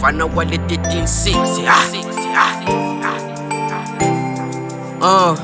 mfana wale 1360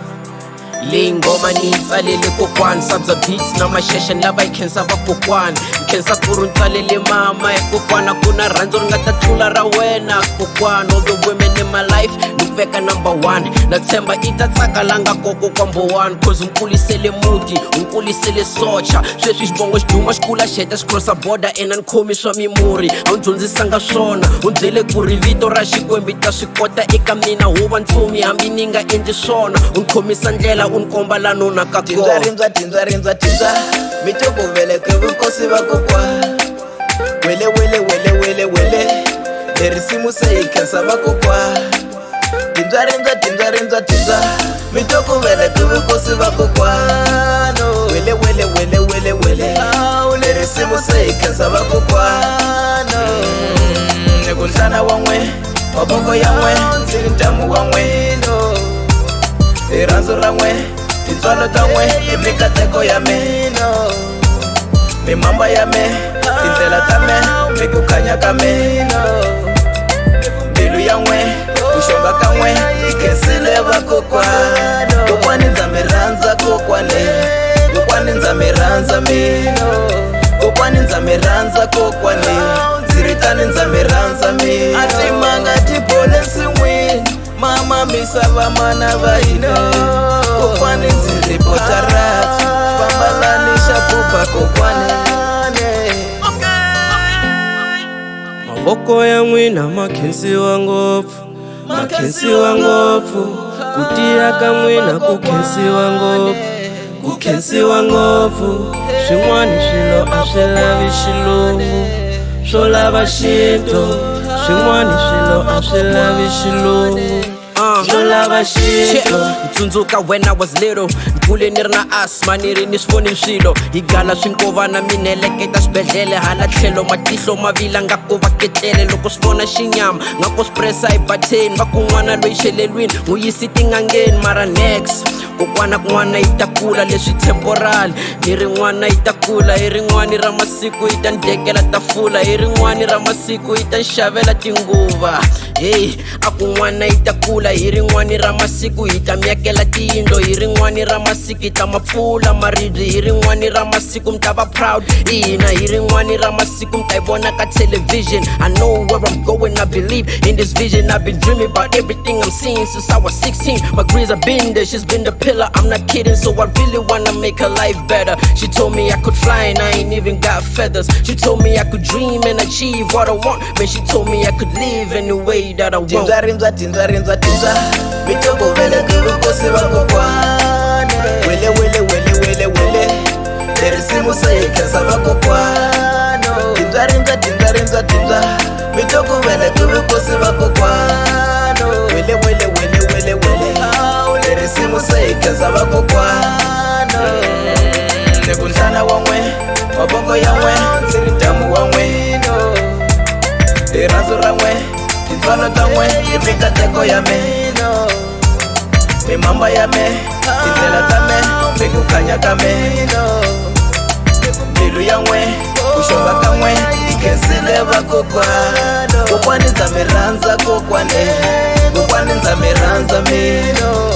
Lingoma niyitsalele Kokwani SubzerBeatz na Masheshe lava ikhensa va Kokwani Khensa ku ri tsalele mama Kokwani kuna rhandzu ri nga ta tlula ra wena Kokwani all the women in my life ni veka number 1 na tshemba i ta tsakalanga koko kwambo 1 cause unkulisele muti unkulisele socha sweswi xivongo xi duma xikula xeta xi crossa border ena ni khomi swa mimuri a wu dyondzisanga swona u byele ku ri vito ra Xikwembu ta swi kota eka mina huva ntsumi hambi ni nga endli swona u ni khomisa ndlela u ni komba la nuna ka kona Tindzwa mitokuvele ke vukosi va Kokwani wele leri simu se hi khensa va Kokwani Tindzwa mitokuvele ke vukosi va Kokwani wele leri simu se hi khensa va Kokwani ni ku nhlana wa n'we mavoko ya n'we ndzi ri ndyangu wa n'wino hi rhandzu ra n'we tintswalo ta n'we hi mikateko ya mina mimamba ya me tindlela ta me mi ku khanya ka mina mbilu ya n'we ku xonga ka n'we hi khensile va Kokwani Kokwani ndza mi rhandza Kokwani ndza mi rhandza mina Kokwani ndza mi rhandza Kokwani ndzi ri tani ndza mi rhandza mina a timanga ti bole nsin'wini mama misava mana va hina Kokwani ndzi ripota rapi fambalanisha pupa Kokwani mavoko ya n'wina ma khensiwa ngopfu ku tiya ka n'wina ku khensiwa ngopfu swin'wani swilo a swi lavi xilungu swo lava xintu swin'wani swilo a swi lavi xilungu Tsundzuka when I was little Nkule ni ri na asma ni ri ni swi voni swilo hi gala swinkova na mineleketa xibedhlele hala tlhelo matihlo ma vila nga ko va ketele loko swi vona xinyama nga ko swipressa hi batheni va kun'wana loyi xelelwini n'wu yisi tin'angeni mara next kokwana kun'wana yi ta kula leswi temporal hi rin'wana yi ta kula hi rin'wani ra masiku yi ta ni dekela tafula hi rin'wani ra masiku yi ta ni xavela tinguva hey a kun'wana yi ta kula hi rin'wani ra masiku hi ta miyakela tiyindlo hi rin'wani ra masiku hi ta mapfula maribye hi rin'wani ra masiku mi ta va proud hina hi rin'wani ra masiku mi ta yi vona ka television I know where I'm going I believe in this vision I've been dreaming about everything I'm seeing since I was 16 my Grease have been there she's been the pillar I'm not kidding so I really wanna make her life better she told me I could fly and I ain't even got feathers she told me I could dream and achieve what I want man she told me I could live any way that I want Tindzwa mitokuvele ke vukosi va Kokwani wele leri simu se hi khensa va Kokwani Tindzwa mitokuvele ke vukosi va Kokwani wele leri simu se hi khensa va Kokwani ni ku nhlana wa n'we mavoko ya n'we ndzi ri ndyangu wa n'wino hi rhandzu ra n'we tintswalo ta n'we hi mikateko ya mina mimamba ya me tindlela ta me mi ku khanya ka mina mbilu ya n'we ku xonga ka n'we hi khensile va Kokwani Kokwani ndza mi rhandza Kokwani ndza mi rhandza mina